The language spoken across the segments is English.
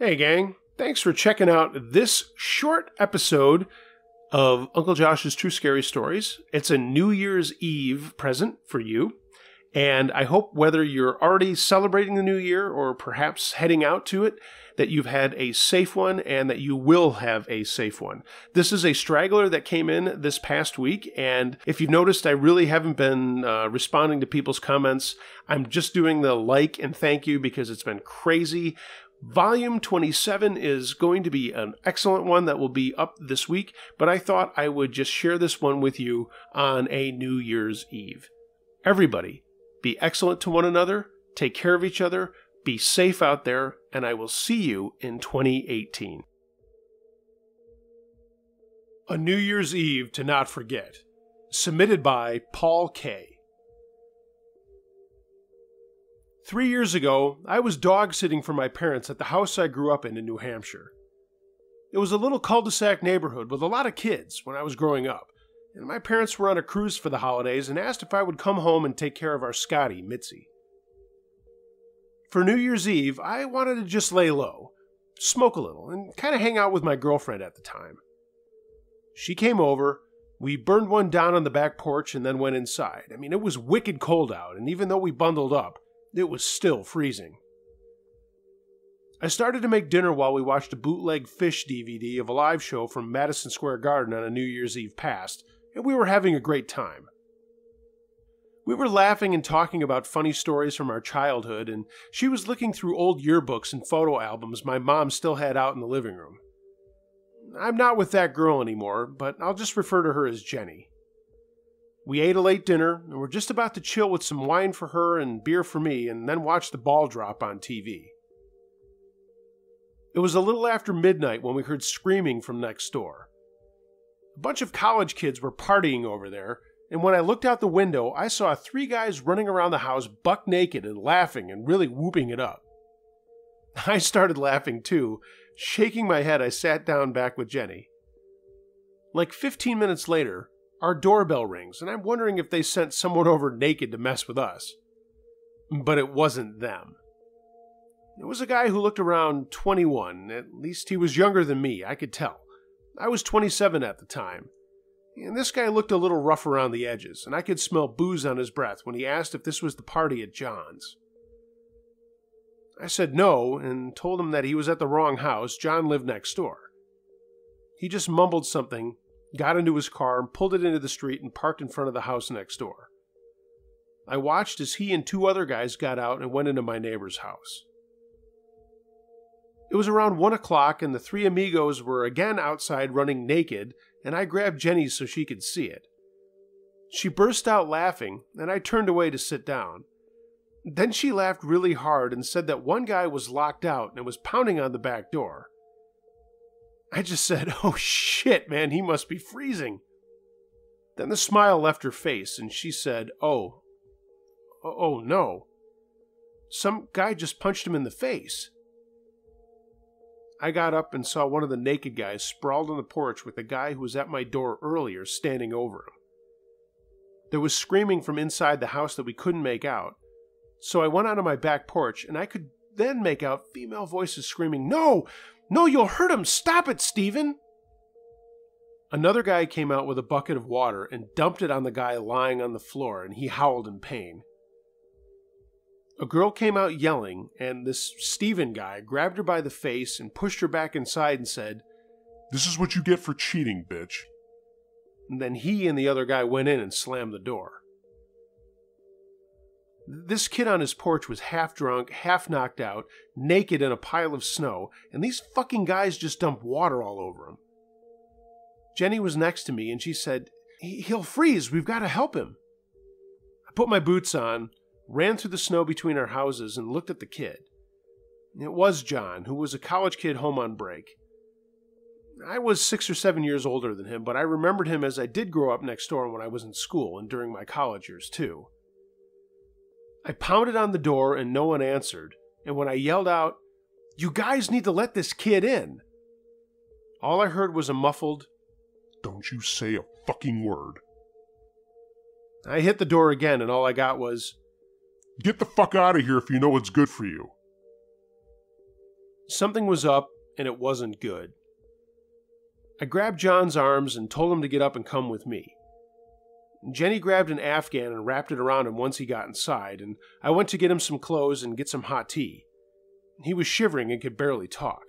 Hey gang, thanks for checking out this short episode of Uncle Josh's True Scary Stories. It's a New Year's Eve present for you, and I hope whether you're already celebrating the new year or perhaps heading out to it, that you've had a safe one and that you will have a safe one. This is a straggler that came in this past week, and if you've noticed, I really haven't been responding to people's comments. I'm just doing the like and thank you because it's been crazy. Volume 27 is going to be an excellent one that will be up this week, but I thought I would just share this one with you on a New Year's Eve. Everybody, be excellent to one another, take care of each other, be safe out there, and I will see you in 2018. A New Year's Eve to Not Forget. Submitted by Paul K. 3 years ago, I was dog-sitting for my parents at the house I grew up in New Hampshire. It was a little cul-de-sac neighborhood with a lot of kids when I was growing up, and my parents were on a cruise for the holidays and asked if I would come home and take care of our Scotty, Mitzi. For New Year's Eve, I wanted to just lay low, smoke a little, and kind of hang out with my girlfriend at the time. She came over, we burned one down on the back porch and then went inside. I mean, it was wicked cold out, and even though we bundled up, it was still freezing. I started to make dinner while we watched a bootleg Fish DVD of a live show from Madison Square Garden on a New Year's Eve past, and we were having a great time. We were laughing and talking about funny stories from our childhood, and she was looking through old yearbooks and photo albums my mom still had out in the living room. I'm not with that girl anymore, but I'll just refer to her as Jenny. We ate a late dinner, and were just about to chill with some wine for her and beer for me, and then watch the ball drop on TV. It was a little after midnight when we heard screaming from next door. A bunch of college kids were partying over there, and when I looked out the window, I saw 3 guys running around the house buck naked and laughing and really whooping it up. I started laughing too. Shaking my head, I sat down back with Jenny. Like 15 minutes later, our doorbell rings, and I'm wondering if they sent someone over naked to mess with us. But it wasn't them. It was a guy who looked around 21, at least he was younger than me, I could tell. I was 27 at the time. And this guy looked a little rough around the edges, and I could smell booze on his breath when he asked if this was the party at John's. I said no, and told him that he was at the wrong house. John lived next door. He just mumbled something, got into his car, and pulled it into the street and parked in front of the house next door. I watched as he and 2 other guys got out and went into my neighbor's house. It was around 1 o'clock, and the 3 amigos were again outside running naked, and I grabbed Jenny so she could see it. She burst out laughing, and I turned away to sit down. Then she laughed really hard and said that one guy was locked out and was pounding on the back door. I just said, "Oh shit, man, he must be freezing." Then the smile left her face, and she said, Oh no. Some guy just punched him in the face." I got up and saw one of the naked guys sprawled on the porch with the guy who was at my door earlier standing over him. There was screaming from inside the house that we couldn't make out, so I went onto my back porch, and I could then make out female voices screaming, No, you'll hurt him! Stop it, Stephen!" Another guy came out with a bucket of water and dumped it on the guy lying on the floor, and he howled in pain. A girl came out yelling, and this Stephen guy grabbed her by the face and pushed her back inside and said, "This is what you get for cheating, bitch." And then he and the other guy went in and slammed the door. This kid on his porch was half drunk, half knocked out, naked in a pile of snow, and these fucking guys just dumped water all over him. Jenny was next to me, and she said, "He'll freeze, we've got to help him." I put my boots on, ran through the snow between our houses, and looked at the kid. It was John, who was a college kid home on break. I was 6 or 7 years older than him, but I remembered him as I did grow up next door when I was in school and during my college years too. I pounded on the door and no one answered, and when I yelled out, "You guys need to let this kid in," all I heard was a muffled, "Don't you say a fucking word." I hit the door again, and all I got was, "Get the fuck out of here if you know what's good for you." Something was up, and it wasn't good. I grabbed John's arms and told him to get up and come with me. Jenny grabbed an Afghan and wrapped it around him once he got inside, and I went to get him some clothes and get some hot tea. He was shivering and could barely talk.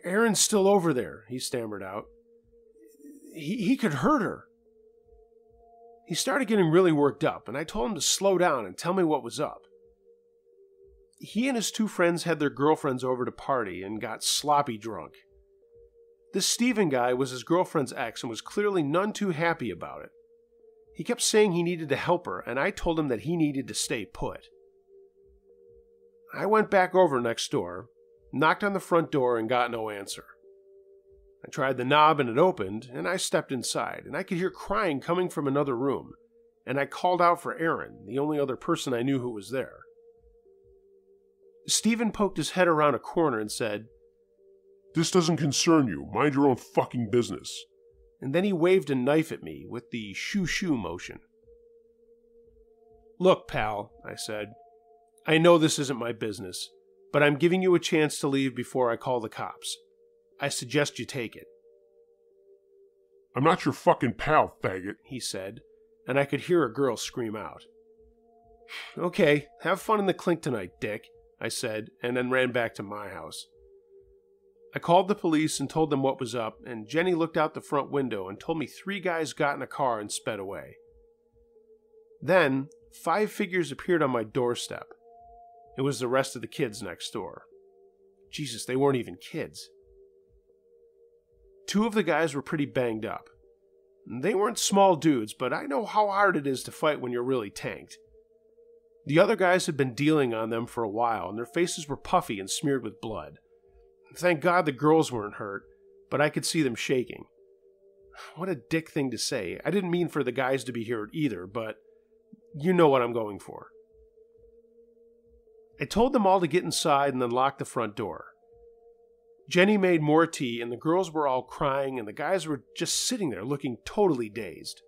"Aaron's still over there," he stammered out. He could hurt her." He started getting really worked up, and I told him to slow down and tell me what was up. He and his two friends had their girlfriends over to party and got sloppy drunk. This Steven guy was his girlfriend's ex and was clearly none too happy about it. He kept saying he needed to help her, and I told him that he needed to stay put. I went back over next door, knocked on the front door, and got no answer. I tried the knob and it opened, and I stepped inside, and I could hear crying coming from another room, and I called out for Aaron, the only other person I knew who was there. Steven poked his head around a corner and said, "This doesn't concern you. Mind your own fucking business." And then he waved a knife at me with the shoo-shoo motion. "Look, pal," I said, "I know this isn't my business, but I'm giving you a chance to leave before I call the cops. I suggest you take it." "I'm not your fucking pal, faggot," he said, and I could hear a girl scream out. "Okay, have fun in the clink tonight, Dick," I said, and then ran back to my house. I called the police and told them what was up, and Jenny looked out the front window and told me 3 guys got in a car and sped away. Then, 5 figures appeared on my doorstep. It was the rest of the kids next door. Jesus, they weren't even kids. 2 of the guys were pretty banged up. They weren't small dudes, but I know how hard it is to fight when you're really tanked. The other guys had been dealing on them for a while, and their faces were puffy and smeared with blood. Thank God the girls weren't hurt, but I could see them shaking. What a dick thing to say. I didn't mean for the guys to be hurt either, but you know what I'm going for. I told them all to get inside and then lock the front door. Jenny made more tea, and the girls were all crying, and the guys were just sitting there looking totally dazed.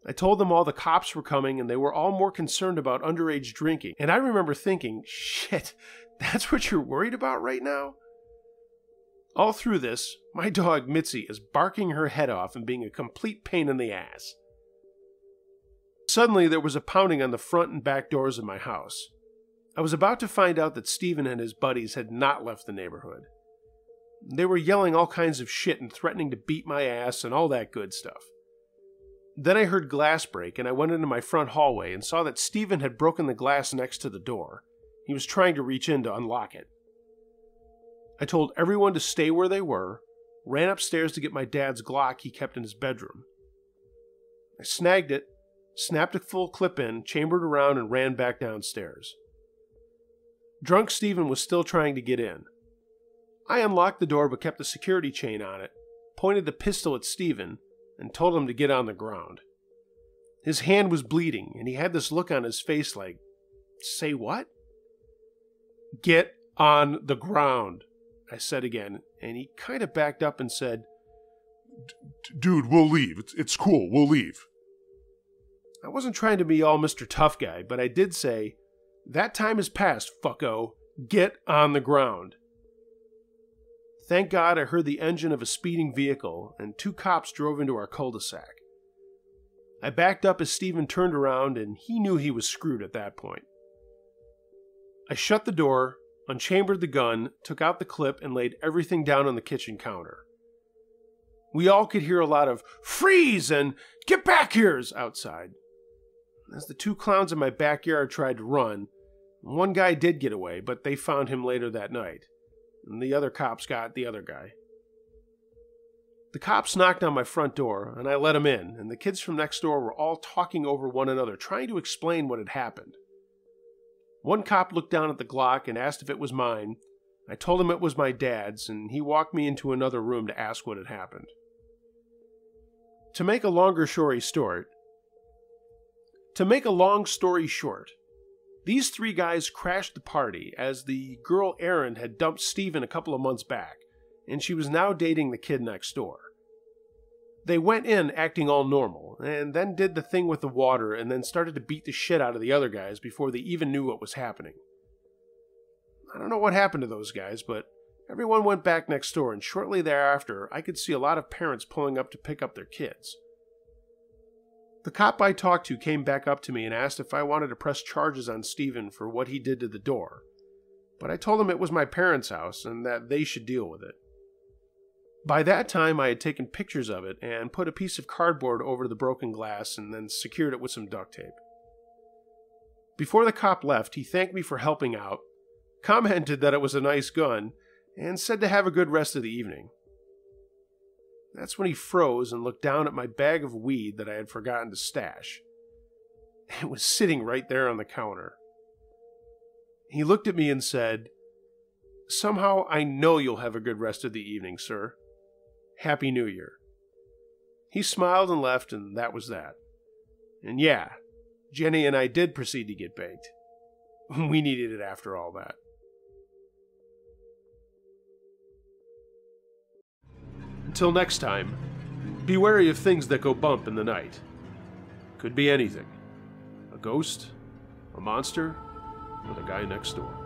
I told them all the cops were coming, and they were all more concerned about underage drinking, and I remember thinking, shit, that's what you're worried about right now? All through this, my dog Mitzi is barking her head off and being a complete pain in the ass. Suddenly, there was a pounding on the front and back doors of my house. I was about to find out that Steven and his buddies had not left the neighborhood. They were yelling all kinds of shit and threatening to beat my ass and all that good stuff. Then I heard glass break, and I went into my front hallway and saw that Steven had broken the glass next to the door. He was trying to reach in to unlock it. I told everyone to stay where they were, ran upstairs to get my dad's Glock he kept in his bedroom. I snagged it, snapped a full clip in, chambered around, and ran back downstairs. Drunk Steven was still trying to get in. I unlocked the door but kept the security chain on it, pointed the pistol at Steven, and told him to get on the ground. His hand was bleeding, and he had this look on his face like, "Say what?" "Get on the ground," I said again, and he kind of backed up and said, Dude, we'll leave. It's cool, we'll leave." I wasn't trying to be all Mr. Tough Guy, but I did say, "That time is past, fucko. Get on the ground." Thank God I heard the engine of a speeding vehicle, and 2 cops drove into our cul-de-sac. I backed up as Steven turned around, and he knew he was screwed at that point. I shut the door, unchambered the gun, took out the clip, and laid everything down on the kitchen counter. We all could hear a lot of "freeze" and "get back here's" outside. As the 2 clowns in my backyard tried to run, one guy did get away, but they found him later that night, and the other cops got the other guy. The cops knocked on my front door, and I let them in, and the kids from next door were all talking over one another, trying to explain what had happened. One cop looked down at the Glock and asked if it was mine. I told him it was my dad's, and he walked me into another room to ask what had happened. To make a long story short, these 3 guys crashed the party as the girl Erin had dumped Steven a couple of months back, and she was now dating the kid next door. They went in acting all normal, and then did the thing with the water, and then started to beat the shit out of the other guys before they even knew what was happening. I don't know what happened to those guys, but everyone went back next door, and shortly thereafter, I could see a lot of parents pulling up to pick up their kids. The cop I talked to came back up to me and asked if I wanted to press charges on Steven for what he did to the door, but I told him it was my parents' house and that they should deal with it. By that time, I had taken pictures of it and put a piece of cardboard over the broken glass and then secured it with some duct tape. Before the cop left, he thanked me for helping out, commented that it was a nice gun, and said to have a good rest of the evening. That's when he froze and looked down at my bag of weed that I had forgotten to stash. It was sitting right there on the counter. He looked at me and said, "Somehow I know you'll have a good rest of the evening, sir. Happy New Year." He smiled and left, and that was that. And yeah, Jenny and I did proceed to get baked. We needed it after all that. Until next time, be wary of things that go bump in the night. Could be anything. A ghost, a monster, or the guy next door.